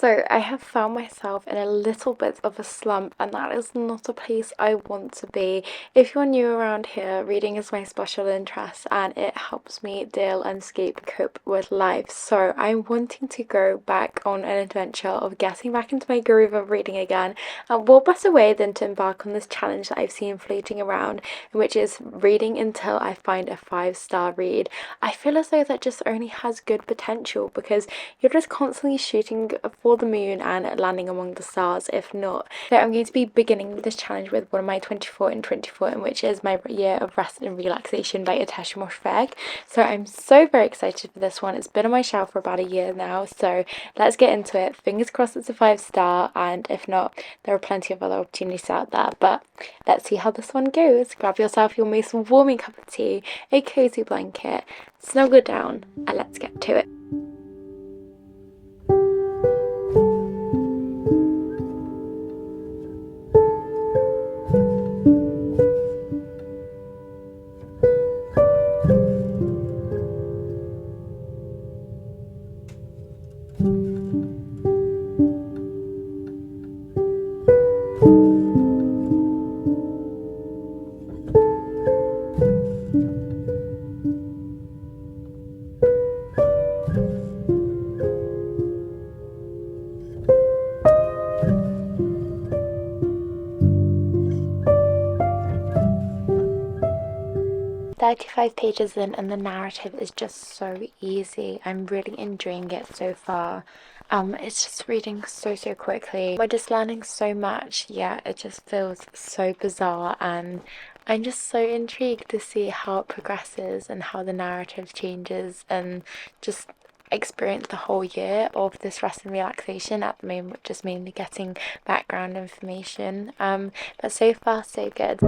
So I have found myself in a little bit of a slump, and that is not a place I want to be. If you're new around here, reading is my special interest and it helps me deal and cope with life. So I'm wanting to go back on an adventure of getting back into my groove of reading again. And what better way than to embark on this challenge that I've seen floating around, which is reading until I find a 5-star read. I feel as though that just only has good potential because you're just constantly shooting for the moon and landing among the stars, if not. So I'm going to be beginning this challenge with one of my 24 in 24, which is my year of rest and relaxation by ᴍᴇ괱ᴚ. So I'm so very excited for this one. It's been on my shelf for about a year now, so let's get into it. Fingers crossed it's a 5-star, and if not, there are plenty of other opportunities out there, but let's see how this one goes. Grab yourself your most warming cup of tea, a cozy blanket, snuggle down, and let's get to it. 35 pages in and the narrative is just so easy. I'm really enjoying it so far. It's just reading so quickly. We're just learning so much, yeah, it just feels so bizarre, and I'm just so intrigued to see how it progresses and how the narrative changes, and just experience the whole year of this rest and relaxation. At the moment, just mainly getting background information, but so far so good.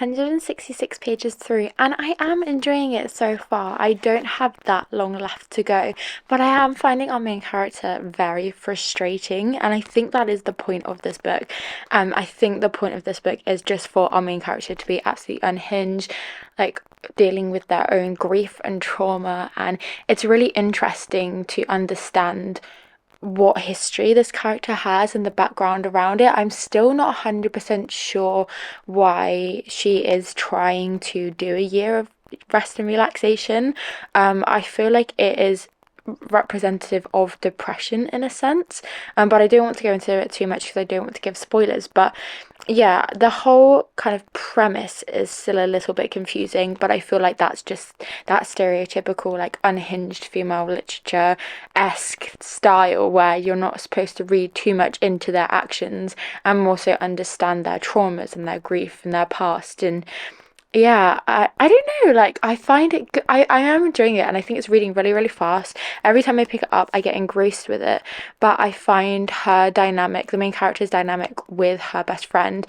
166 pages through, and I am enjoying it so far. I don't have that long left to go, but I am finding our main character very frustrating, and I think that is the point of this book. I think the point of this book is just for our main character to be absolutely unhinged, like dealing with their own grief and trauma, and it's really interesting to understand what history this character has and the background around it. I'm still not 100% sure why she is trying to do a year of rest and relaxation. I feel like it is representative of depression in a sense, but I don't want to go into it too much because I don't want to give spoilers. But yeah, the whole kind of premise is still a little bit confusing, but I feel like that's just that stereotypical like unhinged female literature-esque style where you're not supposed to read too much into their actions and also understand their traumas and their grief and their past. And yeah, I don't know, like I find it I am enjoying it, and I think it's reading really fast. Every time I pick it up I get engrossed with it, but I find her dynamic, the main character's dynamic with her best friend,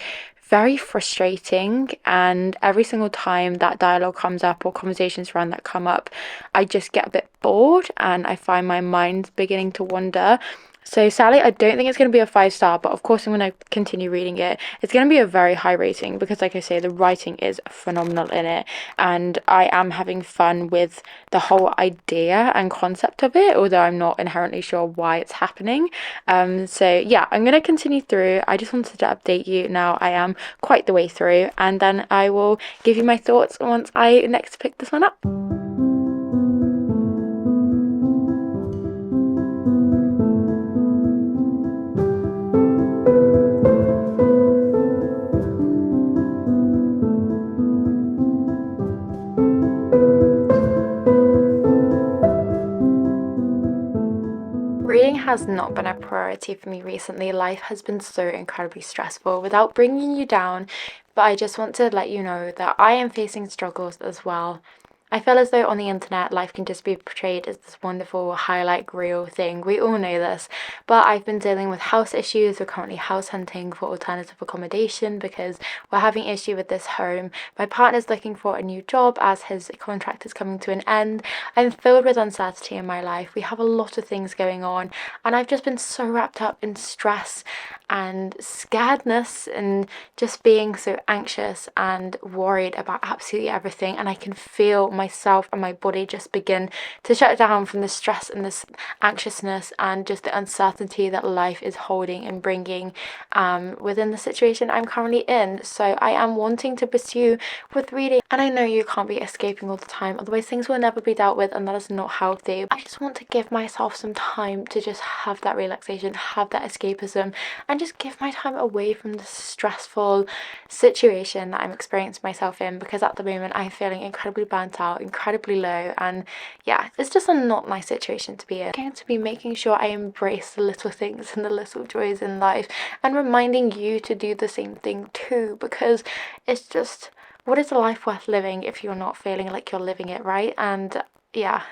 very frustrating, and every single time that dialogue comes up or conversations around that come up, I just get a bit bored and I find my mind beginning to wander. So Sally, I don't think it's going to be a 5-star, but of course I'm going to continue reading it. It's going to be a very high rating because, like I say, the writing is phenomenal in it, and I am having fun with the whole idea and concept of it, although I'm not inherently sure why it's happening. So yeah, I'm going to continue through. I just wanted to update you. Now I am quite the way through, and then I will give you my thoughts once I next pick this one up. Reading has not been a priority for me recently. Life has been so incredibly stressful. Without bringing you down, but I just want to let you know that I am facing struggles as well. I feel as though on the internet, life can just be portrayed as this wonderful highlight reel thing. We all know this, but I've been dealing with house issues. We're currently house hunting for alternative accommodation because we're having issue with this home. My partner's looking for a new job as his contract is coming to an end. I'm filled with uncertainty in my life. We have a lot of things going on, and I've just been so wrapped up in stress and scaredness and just being so anxious and worried about absolutely everything. And I can feel myself and my body just begin to shut down from the stress and this anxiousness and just the uncertainty that life is holding and bringing within the situation I'm currently in. So I am wanting to pursue with reading, and I know you can't be escaping all the time, otherwise things will never be dealt with, and that is not healthy. I just want to give myself some time to just have that relaxation, have that escapism, and just give my time away from the stressful situation that I'm experiencing myself in, because at the moment I'm feeling incredibly burnt out, incredibly low, and yeah, it's just a not nice situation to be in. I'm going to be making sure I embrace the little things and the little joys in life, and reminding you to do the same thing too, because it's just, what is a life worth living if you're not feeling like you're living it, right? And yeah,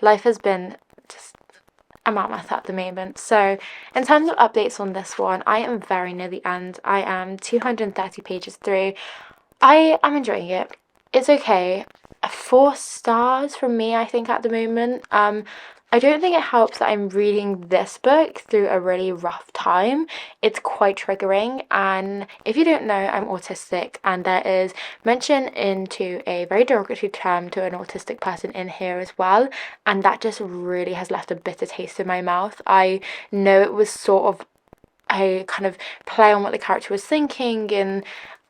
life has been just a mammoth at the moment. So in terms of updates on this one, I am very near the end. I am 230 pages through. I am enjoying it. It's okay. 4 stars from me, I think, at the moment. I don't think it helps that I'm reading this book through a really rough time. It's quite triggering, and if you don't know, I'm autistic, and there is mention into a very derogatory term to an autistic person in here as well, and that just really has left a bitter taste in my mouth. I know it was sort of a kind of play on what the character was thinking, and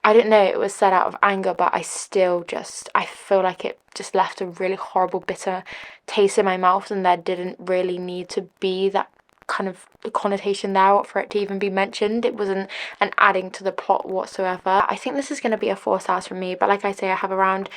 I don't know, it was said out of anger, but I feel like it just left a really horrible, bitter taste in my mouth, and there didn't really need to be that kind of connotation there for it to even be mentioned. It wasn't an adding to the plot whatsoever. I think this is going to be a 4 stars from me, but like I say, I have around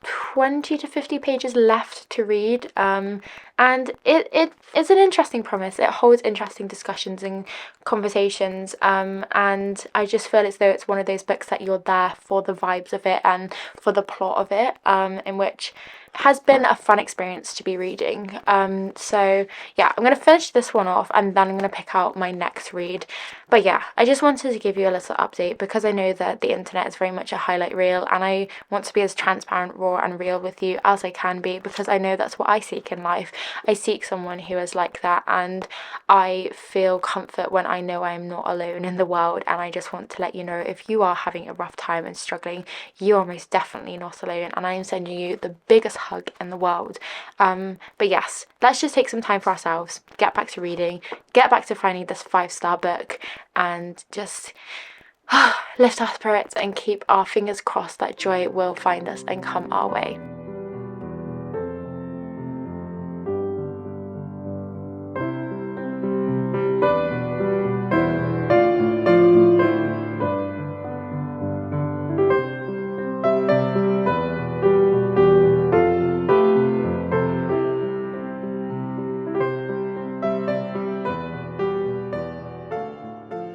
20 to 50 pages left to read, and it is an interesting premise. It holds interesting discussions and conversations, and I just feel as though it's one of those books that you're there for the vibes of it and for the plot of it, in which has been a fun experience to be reading. So yeah, I'm going to finish this one off, and then I'm going to pick out my next read. But yeah, I just wanted to give you a little update, because I know that the internet is very much a highlight reel, and I want to be as transparent, raw and real with you as I can be, because I know that's what I seek in life. I seek someone who is like that, and I feel comfort when I know I'm not alone in the world. And I just want to let you know, if you are having a rough time and struggling, you are most definitely not alone, and I am sending you the biggest hug in the world. But yes, let's just take some time for ourselves, get back to reading, get back to finding this 5-star book, and just lift our spirits and keep our fingers crossed that joy will find us and come our way.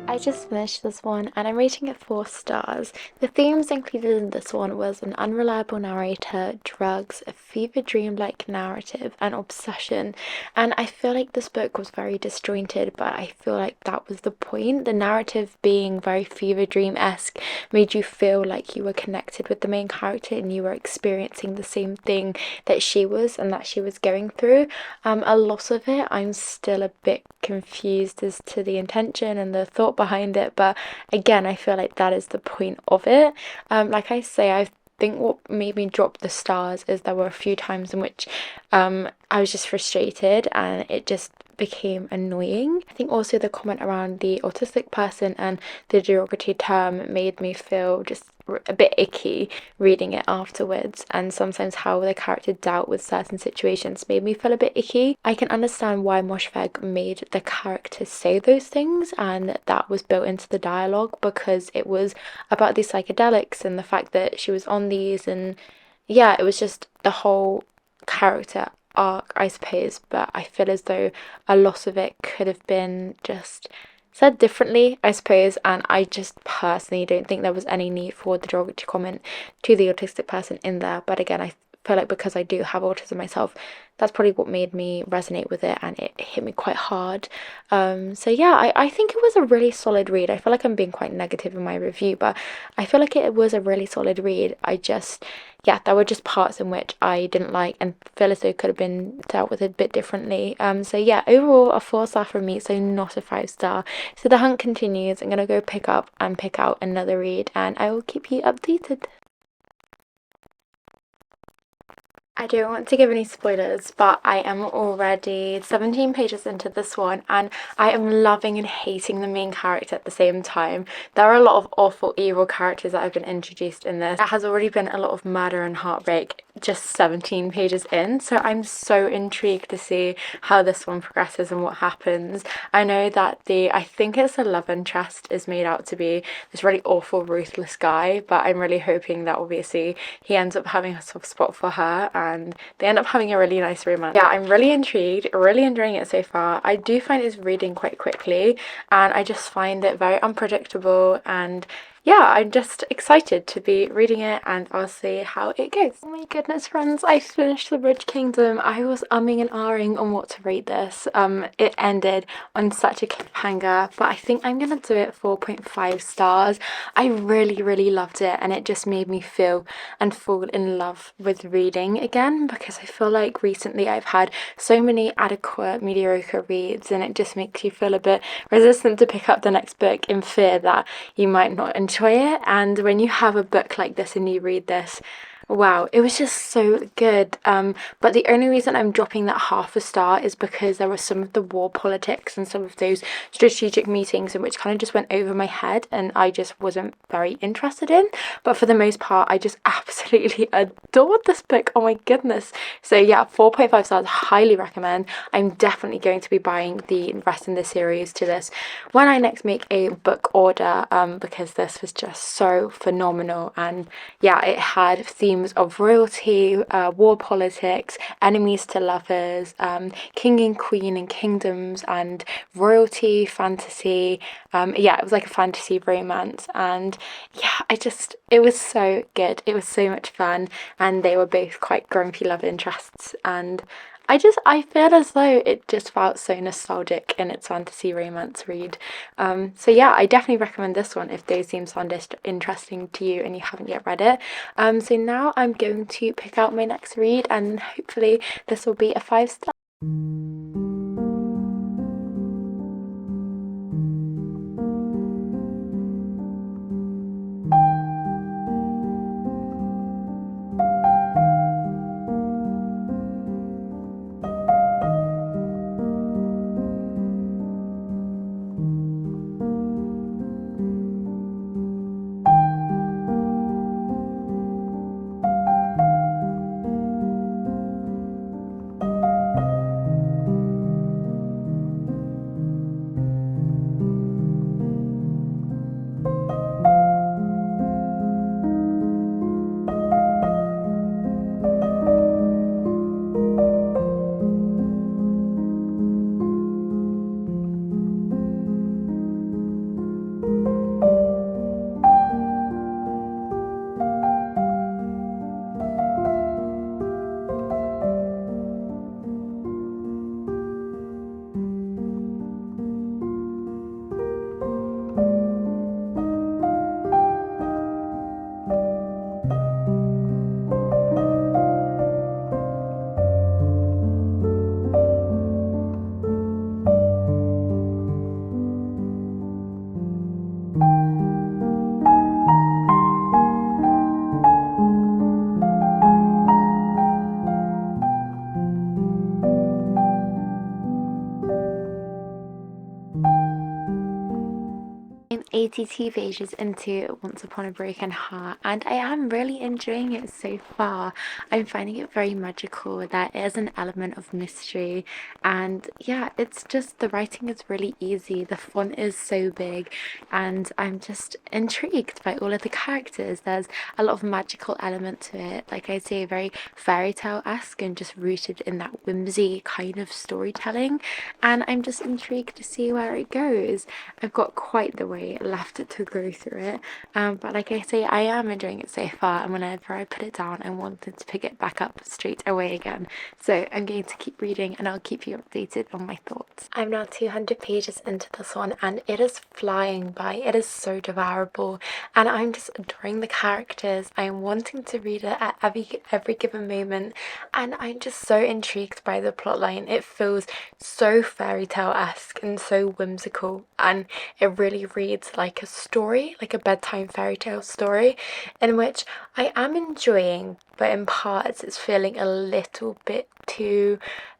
I just finished this one, and I'm rating it 4 stars. The themes included in this one was an unreliable narrator, drugs, a fever dream-like narrative, and obsession. And I feel like this book was very disjointed, but I feel like that was the point. The narrative being very fever dream-esque made you feel like you were connected with the main character and you were experiencing the same thing that she was and that she was going through. A lot of it, I'm still a bit confused as to the intention and the thought behind it, but again, I feel like that is the point of it. Like I say, I think what made me drop the stars is there were a few times in which I was just frustrated and it just became annoying. I think also the comment around the autistic person and the derogatory term made me feel just a bit icky reading it afterwards, and sometimes how the character dealt with certain situations made me feel a bit icky. I can understand why ᴍᴇ괱ᴱ made the character say those things, and that was built into the dialogue because it was about these psychedelics and the fact that she was on these, and yeah, it was just the whole character arc, I suppose. But I feel as though a lot of it could have been just said differently, I suppose, and I just personally don't think there was any need for the derogatory comment to the autistic person in there. But again, I feel like because I do have autism myself, that's probably what made me resonate with it, and it hit me quite hard. So yeah, I think it was a really solid read. I feel like I'm being quite negative in my review, but I feel like it was a really solid read. I just, yeah, there were just parts in which I didn't like and feel as though could have been dealt with a bit differently. So yeah, overall a 4 star from me, so not a 5 star. So the hunt continues. I'm gonna go pick up and pick out another read, and I will keep you updated. I don't want to give any spoilers, but I am already 17 pages into this one, and I am loving and hating the main character at the same time. There are a lot of awful, evil characters that have been introduced in this. There has already been a lot of murder and heartbreak just 17 pages in, so I'm so intrigued to see how this one progresses and what happens. I know that I think it's the love interest is made out to be this really awful, ruthless guy, but I'm really hoping that obviously he ends up having a soft spot for her and they end up having a really nice romance. Yeah, I'm really intrigued, really enjoying it so far. I do find it's reading quite quickly, and I just find it very unpredictable, and yeah, I'm just excited to be reading it, and I'll see how it goes. Oh my goodness, friends, I finished The Bridge Kingdom. I was umming and ahhing on what to rate this. It ended on such a cliffhanger, but I think I'm gonna do it 4.5 stars. I really loved it, and it just made me feel and fall in love with reading again, because I feel like recently I've had so many adequate, mediocre reads, and it just makes you feel a bit resistant to pick up the next book in fear that you might not enjoy it. And when you have a book like this and you read this, wow, it was just so good. But the only reason I'm dropping that 1/2 star is because there was some of the war politics and some of those strategic meetings in which kind of just went over my head and I just wasn't very interested in. But for the most part, I just absolutely adored this book. Oh my goodness. So yeah, 4.5 stars, highly recommend. I'm definitely going to be buying the rest in the series to this when I next make a book order, because this was just so phenomenal. And yeah, it had themes of royalty, war politics, enemies to lovers, king and queen and kingdoms, and royalty, fantasy. Yeah, it was like a fantasy romance, and yeah, it was so good. It was so much fun, and they were both quite grumpy love interests, and I feel as though it just felt so nostalgic in its fantasy romance read. So yeah, I definitely recommend this one if those themes sound interesting to you and you haven't yet read it. So now I'm going to pick out my next read, and hopefully this will be a 5 star. I'm 82 pages into Once Upon a Broken Heart, and I am really enjoying it so far. I'm finding it very magical. There is an element of mystery, and yeah, it's just the writing is really easy. The font is so big, and I'm just intrigued by all of the characters. There's a lot of magical element to it, like I say, very fairy tale-esque and just rooted in that whimsy kind of storytelling, and I'm just intrigued to see where it goes. I've got quite the way left left to go through it. But like I say, I am enjoying it so far, and whenever I put it down, I wanted to pick it back up straight away again. So I'm going to keep reading, and I'll keep you updated on my thoughts. I'm now 200 pages into this one, and it is flying by. It is so devourable, and I'm just adoring the characters. I'm wanting to read it at every given moment, and I'm just so intrigued by the plotline. It feels so fairy tale-esque and so whimsical, and it really reads like a story, like a bedtime fairy tale story, in which I am enjoying, but in parts it's feeling a little bit too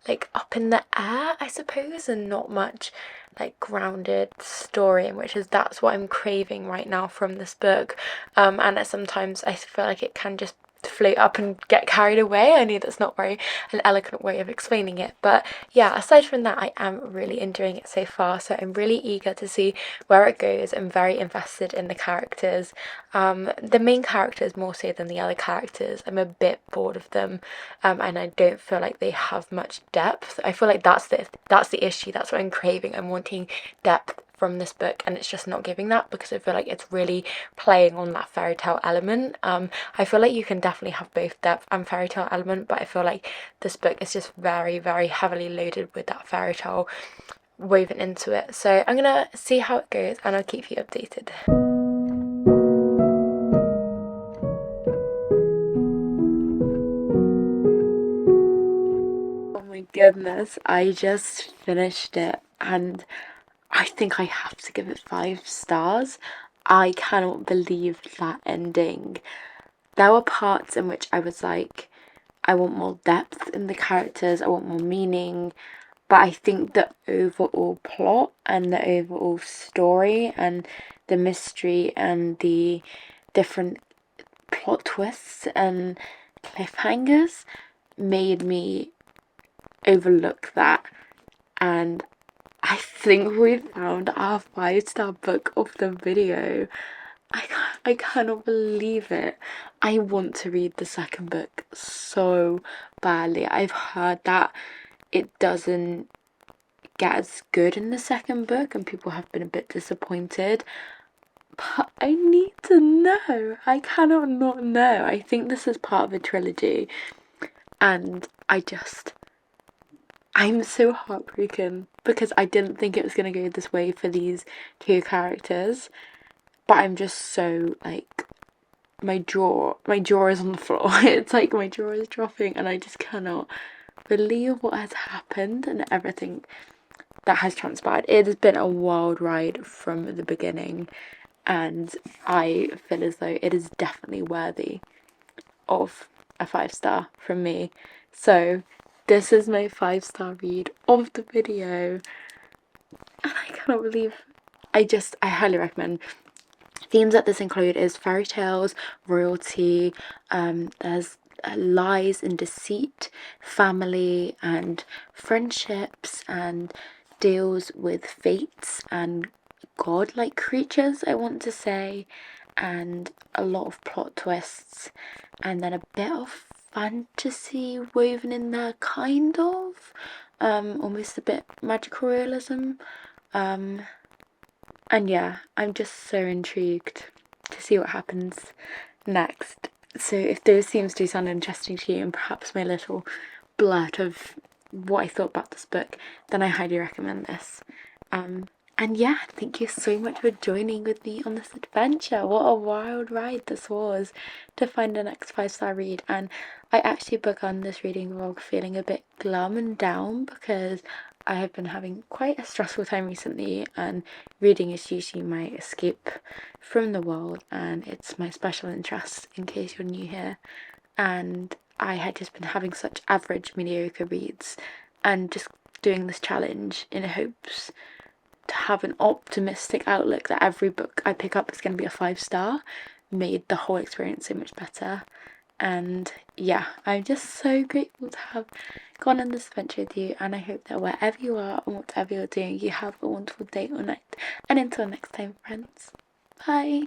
like up in the air, I suppose, and not much like grounded story, in which is that's what I'm craving right now from this book. And sometimes I feel like it can just float up and get carried away. I know that's not very an eloquent way of explaining it, but yeah, aside from that, I am really enjoying it so far, so I'm really eager to see where it goes. I'm very invested in the characters, the main characters more so than the other characters. I'm a bit bored of them, and I don't feel like they have much depth. I feel like that's the issue. That's what I'm craving. I'm wanting depth from this book, and it's just not giving that, because I feel like it's really playing on that fairy tale element. I feel like you can definitely have both depth and fairy tale element, but I feel like this book is just very, very heavily loaded with that fairy tale woven into it. So I'm gonna see how it goes, and I'll keep you updated. Oh my goodness, I just finished it, and I think I have to give it 5 stars. I cannot believe that ending. There were parts in which I was like, I want more depth in the characters, I want more meaning, but I think the overall plot and the overall story and the mystery and the different plot twists and cliffhangers made me overlook that, and I think we found our 5-star book of the video. I cannot believe it. I want to read the second book so badly. I've heard that it doesn't get as good in the second book, and people have been a bit disappointed. But I need to know. I cannot not know. I think this is part of a trilogy, and I'm so heartbroken, because I didn't think it was going to go this way for these 2 characters. But I'm just so like, my jaw is on the floor. It's like my jaw is dropping, and I just cannot believe what has happened and everything that has transpired. It has been a wild ride from the beginning, and I feel as though it is definitely worthy of a 5-star from me. So this is my 5-star read of the video, and I cannot believe. I highly recommend. Themes that this include is fairy tales, royalty, there's lies and deceit, family and friendships, and deals with fates and godlike creatures, I want to say, and a lot of plot twists, and then a bit of fantasy woven in there, kind of, almost a bit magical realism. And yeah, I'm just so intrigued to see what happens next. So if those themes do sound interesting to you, and perhaps my little blurt of what I thought about this book, then I highly recommend this. And yeah, thank you so much for joining with me on this adventure. What a wild ride this was to find the next 5-star read. And I actually began this reading vlog feeling a bit glum and down, because I have been having quite a stressful time recently, and reading is usually my escape from the world, and it's my special interest, in case you're new here. And I had just been having such average, mediocre reads, and just doing this challenge in hopes to have an optimistic outlook that every book I pick up is going to be a 5-star made the whole experience so much better. And yeah, I'm just so grateful to have gone on this adventure with you, and I hope that wherever you are and whatever you're doing, you have a wonderful day or night. And until next time, friends, bye.